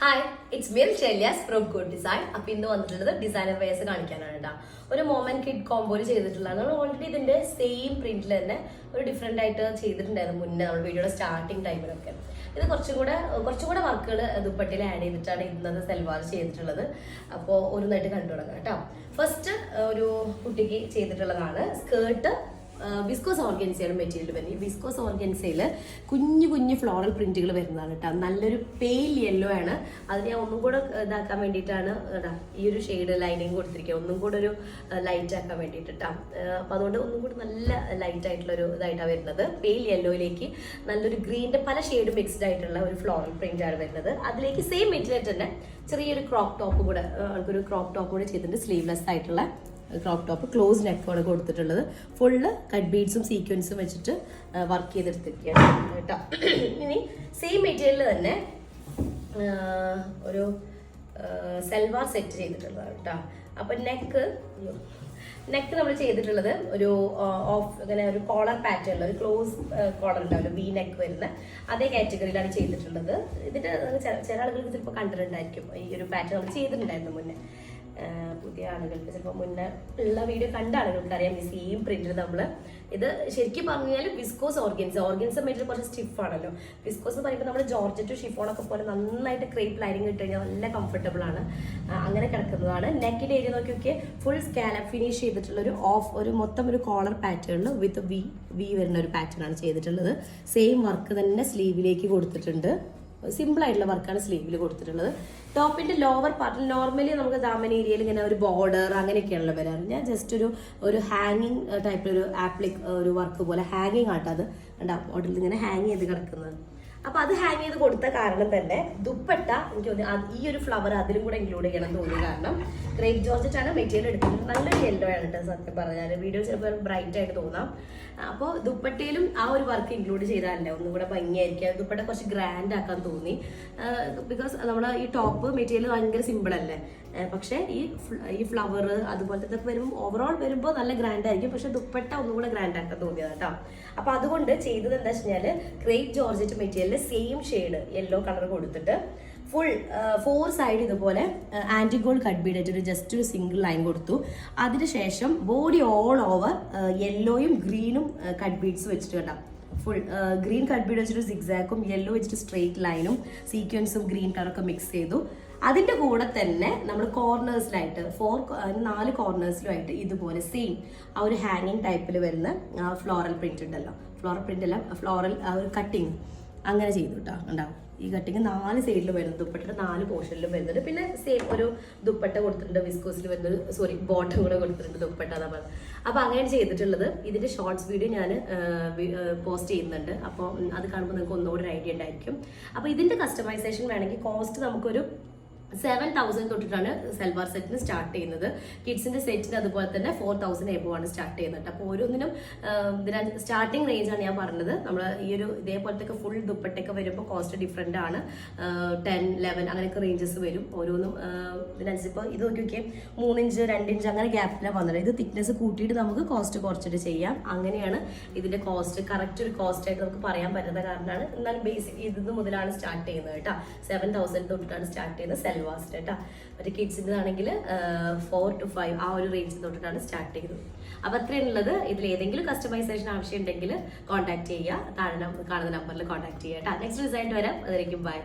Hi it's മിൽ ഷെല്യാസ് from good design. അപ്പൊ ഇന്ന് വന്നിട്ടുള്ളത് ഡിസൈനർ വെയർസ് കാണിക്കാനാണ് കേട്ടോ. ഒരു മോമൻ കിഡ് കോംബോയിൽ ചെയ്തിട്ടുള്ളതാണ്. നമ്മൾ ഓൾറെഡി ഇതിന്റെ സെയിം പ്രിന്റിൽ തന്നെ ഒരു ഡിഫറെന്റ് ആയിട്ട് ചെയ്തിട്ടുണ്ടായിരുന്നു മുന്നേ നമ്മൾ വീഡിയോയുടെ സ്റ്റാർട്ടിങ് ടൈമിലൊക്കെ. ഇത് കുറച്ചും കൂടെ വർക്കുകൾ ദുപ്പട്ടയിൽ ആഡ് ചെയ്തിട്ടാണ് ഇന്നത്തെ സൽവാർ ചെയ്തിട്ടുള്ളത്. അപ്പോൾ ഓരോന്നായിട്ട് കണ്ടു തുടങ്ങാം കേട്ടോ. ഫസ്റ്റ് ഒരു കുട്ടിക്ക് ചെയ്തിട്ടുള്ളതാണ് സ്കേർട്ട്. വിസ്കോസ് ഓർഗൻസയാണ് മെറ്റീരിയൽ വരുന്നത്. ഈ വിസ്കോസ് ഓർഗൻസയിൽ കുഞ്ഞു ഫ്ലോറൽ പ്രിന്റുകൾ വരുന്നതാണ് കേട്ടോ. നല്ലൊരു പെയിൽ യെല്ലോ ആണ്. അത് ഞാൻ ഒന്നും കൂടെ ഇതാക്കാൻ വേണ്ടിയിട്ടാണ് ഈ ഒരു ഷെയ്ഡ് ലൈനിങ് കൊടുത്തിരിക്കുക, ഒന്നും കൂടെ ഒരു ലൈറ്റ് ആക്കാൻ വേണ്ടിയിട്ട് കേട്ടോ. അപ്പം അതുകൊണ്ട് ഒന്നും കൂടി നല്ല ലൈറ്റ് ആയിട്ടുള്ള ഒരു ഇതായിട്ടാണ് വരുന്നത്. പെയിൽ യെല്ലോയിലേക്ക് നല്ലൊരു ഗ്രീനിന്റെ പല ഷെയ്ഡ് മിക്സ്ഡ് ആയിട്ടുള്ള ഒരു ഫ്ലോറൽ പ്രിന്റ് ആണ് വരുന്നത്. അതിലേക്ക് സെയിം മെറ്റീരിയൽ തന്നെ ചെറിയൊരു ക്രോപ്പ് ടോപ്പ് കൂടെ ആൾക്കൊരു ക്രോപ്പ് ടോപ്പ് കൂടെ ചെയ്തിട്ടുണ്ട്. സ്ലീവ്ലെസ് ആയിട്ടുള്ള ക്രോപ്പ് ടോപ്പ്, ക്ലോസ് നെക്കാണ് കൊടുത്തിട്ടുള്ളത്. ഫുള്ള് കട്ട് ബീഡ്സും സീക്വൻസും വെച്ചിട്ട് വർക്ക് ചെയ്തെടുത്തിരിക്കുകയാണ് കേട്ടോ. ഇനി സെയിം മെറ്റീരിയൽ തന്നെ ഒരു സൽവാർ സെറ്റ് ചെയ്തിട്ടുള്ളതാണ് കേട്ടോ. അപ്പൊ നെക്ക് നമ്മൾ ചെയ്തിട്ടുള്ളത് ഒരു ഓഫ് ഇങ്ങനെ ഒരു കോളർ പാറ്റേൺ, ഒരു ക്ലോസ് കോളർ ഉണ്ടാവില്ല, വി നെക്ക് വരുന്ന അതേ കാറ്റഗറിയിലാണ് ചെയ്തിട്ടുള്ളത്. ഇതിന്റെ ചില ആളുകൾക്ക് ചിലപ്പോൾ കണ്ടിട്ടുണ്ടായിരിക്കും ഈ ഒരു പാറ്റേൺ നമ്മൾ ചെയ്തിട്ടുണ്ടായിരുന്നു മുന്നേ. പുതിയ ആളുകൾക്ക് ചിലപ്പോൾ മുന്നേ ഉള്ള വീഡിയോ കണ്ട ആളുകൾക്ക് അറിയാം ഈ സെയിം പ്രിന്റിൽ നമ്മൾ ഇത് ശരിക്കും പറഞ്ഞാൽ വിസ്കോസ് ഓർഗൻസ മെറ്റീരിയൽ കുറച്ച് സ്റ്റിഫ് ആണല്ലോ. വിസ്കോസ് എന്ന് പറയുമ്പോൾ നമ്മൾ ജോർജറ്റ് ഷിഫോണൊക്കെ പോലെ നന്നായിട്ട് ക്രേപ്പ് ലൈനിങ് ഇട്ട് കഴിഞ്ഞാൽ നല്ല കംഫർട്ടബിൾ ആണ്. അങ്ങനെ കിടക്കുന്നതാണ്. നെക്കിന്റെ ഏരിയ നോക്കിയൊക്കെ ഫുൾ സ്കാലപ്പ് ഫിനിഷ് ചെയ്തിട്ടുള്ള ഒരു മൊത്തം ഒരു കോളർ പാറ്റേണിൽ വിത്ത് വി വരുന്ന ഒരു പാറ്റേൺ ആണ് ചെയ്തിട്ടുള്ളത്. സെയിം വർക്ക് തന്നെ സ്ലീവിലേക്ക് കൊടുത്തിട്ടുണ്ട്. സിമ്പിൾ ആയിട്ടുള്ള വർക്കാണ് സ്ലീവിൽ കൊടുത്തിട്ടുള്ളത്. ടോപ്പിന്റെ ലോവർ പാർട്ടിൽ നോർമലി നമുക്ക് ദാമൻ ഏരിയയിൽ ഇങ്ങനെ ഒരു ബോർഡർ അങ്ങനെയൊക്കെയാണല്ലോ വരാറ്. ഞാൻ ജസ്റ്റ് ഒരു ഹാങ്ങിങ് ടൈപ്പിൽ ഒരു വർക്ക് പോലെ ഹാങ്ങിങ് ആട്ടത് ഉണ്ടാവും. ബോർഡറിൽ ഇങ്ങനെ ഹാങ് ചെയ്ത് കിടക്കുന്നത്. അപ്പൊ അത് ഹാങ് ചെയ്ത് കൊടുത്ത കാരണം തന്നെ ദുപ്പട്ട എനിക്ക് തോന്നി ഈ ഒരു ഫ്ലവർ അതിലും കൂടെ ഇൻക്ലൂഡ് ചെയ്യണം തോന്നി. കാരണം ക്രേപ്പ് ജോർജറ്റ് ആണ് മെറ്റീരിയൽ എടുക്കുന്നത്. നല്ലൊരു യെല്ലോ ആണ് കേട്ടോ. സത്യം പറഞ്ഞാൽ വീഡിയോ ചിലപ്പോൾ ബ്രൈറ്റ് ആയിട്ട് തോന്നാം. അപ്പോൾ ദുപ്പട്ടയിലും ആ ഒരു വർക്ക് ഇൻക്ലൂഡ് ചെയ്താലല്ലേ ഒന്നും കൂടെ ഭംഗിയായിരിക്കും. ദുപ്പട്ട കുറച്ച് ഗ്രാൻഡ് ആക്കാൻ തോന്നി. ബിക്കോസ് നമ്മൾ ഈ ടോപ്പ് മെറ്റീരിയൽ ഭയങ്കര സിമ്പിൾ അല്ലേ, പക്ഷെ ഈ ഫ്ലവർ അതുപോലത്തെ ഇതൊക്കെ വരുമ്പോൾ ഓവറോൾ വരുമ്പോൾ നല്ല ഗ്രാൻഡ് ആയിരിക്കും. പക്ഷെ ദുപ്പട്ട ഒന്നും കൂടെ ഗ്രാൻഡ് ആക്കാൻ തോന്നിയത് കേട്ടോ. അപ്പൊ അതുകൊണ്ട് ചെയ്തത് എന്താ വെച്ചാൽ crepe georgette material same shade yellow colour കൊടുത്തിട്ട് ഫുൾ 4 സൈഡ് ഇതുപോലെ ആന്റിഗോൾഡ് കട്ട് ബീഡ് ജസ്റ്റ് ഒരു സിംഗിൾ ലൈൻ കൊടുത്തു. അതിനുശേഷം ബോഡി ഓൾ ഓവർ യെല്ലോയും ഗ്രീനും കട്ട് ബീഡ്സ് വെച്ചിട്ട് കേട്ടോ. ഫുൾ ഗ്രീൻ കട്ട് ബീഡ് വെച്ചിട്ട് സിഗ്സാക്കും യെല്ലോ വെച്ചിട്ട് സ്ട്രെയിറ്റ് ലൈനും സീക്വൻസും ഗ്രീൻ കളറൊക്കെ മിക്സ് ചെയ്തു. അതിന്റെ കൂടെ തന്നെ നമ്മൾ കോർണേഴ്സിലായിട്ട് 4 കോർണേഴ്സിലുമായിട്ട് ഇതുപോലെ സെയിം ആ ഒരു ഹാങ്ങിങ് ടൈപ്പിൽ വരുന്ന ഫ്ലോറൽ പ്രിന്റ് ഉണ്ടല്ലോ, ഫ്ലോറൽ ഒരു കട്ടിങ് അങ്ങനെ ചെയ്തു കേട്ടോ. ഉണ്ടാവും ഈ കട്ടിങ് 4 സൈഡിലും വരുന്നത്, ദുപ്പട്ടയുടെ 4 പോർഷനിലും വരുന്നുണ്ട്. പിന്നെ സെയിം ഒരു ദുപ്പട്ട കൊടുത്തിട്ടുണ്ട്, വിസ്കോസിൽ വരുന്നത് ബോട്ടം കൂടെ കൊടുത്തിട്ടുണ്ട് ദുപ്പട്ട നമ്മൾ. അപ്പൊ അങ്ങനെ ചെയ്തിട്ടുള്ളത്. ഇതിന്റെ ഷോർട്സ് വീഡിയോ ഞാൻ പോസ്റ്റ് ചെയ്യുന്നുണ്ട്. അപ്പോൾ അത് കാണുമ്പോൾ നിങ്ങൾക്ക് ഒന്നുകൂടി ഒരു ഐഡിയ ഉണ്ടായിരിക്കും. അപ്പൊ ഇതിന്റെ കസ്റ്റമൈസേഷൻ വേണമെങ്കിൽ കോസ്റ്റ് നമുക്കൊരു 7,000 തൊട്ടിട്ടാണ് സൽവാർ സെറ്റിന് സ്റ്റാർട്ട് ചെയ്യുന്നത്. കിഡ്സിന്റെ സെറ്റിന് അതുപോലെ തന്നെ 4,000 എബോ ആണ് സ്റ്റാർട്ട് ചെയ്യുന്നത്. അപ്പോൾ ഓരോന്നിനും സ്റ്റാർട്ടിംഗ് റേഞ്ച് ആണ് ഞാൻ പറഞ്ഞത്. നമ്മൾ ഈ ഒരു ഇതേപോലത്തെ ഫുൾ ദുപ്പട്ടയൊക്കെ വരുമ്പോൾ കോസ്റ്റ് ഡിഫറെന്റ് ആണ്. 10, 11 അങ്ങനെയൊക്കെ റേഞ്ചസ് വരും ഓരോന്നും. ഇതിനനുസരിച്ച് ഇപ്പോൾ ഇത് നോക്കിയൊക്കെ 3 ഇഞ്ച് 2 ഇഞ്ച് അങ്ങനെ ഗ്യാപ്പിലാണ് വന്നത്. ഇത് തിക്നെസ് കൂട്ടിയിട്ട് നമുക്ക് കോസ്റ്റ് കുറച്ചിട്ട് ചെയ്യാം. അങ്ങനെയാണ് ഇതിന്റെ കോസ്റ്റ് കറക്റ്റ് ഒരു കോസ്റ്റ് ആയിട്ട് നമുക്ക് പറയാൻ പറ്റുന്ന കാരണമാണ്. എന്നാലും ബേസിക് ഇത് മുതലാണ് സ്റ്റാർട്ട് ചെയ്യുന്നത് കേട്ടോ. 7,000 തൊട്ടിട്ടാണ് സ്റ്റാർട്ട് ചെയ്യുന്നത് വാസ്റ്റ് കേട്ടോ. മറ്റേ കിഡ്സിൻ്റെ ആണെങ്കിൽ 4 to 5 ആ ഒരു റേഞ്ച് തൊട്ടിട്ടാണ് സ്റ്റാർട്ട് ചെയ്തത്. അപ്പൊ അത്രയാണുള്ളത്. ഇതിൽ ഏതെങ്കിലും കസ്റ്റമൈസേഷൻ ആവശ്യം ഉണ്ടെങ്കിൽ കോൺടാക്ട് ചെയ്യുക. താഴെ കാണുന്ന നമ്പറിൽ കോൺടാക്ട് ചെയ്യുക കേട്ടോ. നെക്സ്റ്റ് ഡിസൈൻ വരാം. അതായിരിക്കും ബൈ.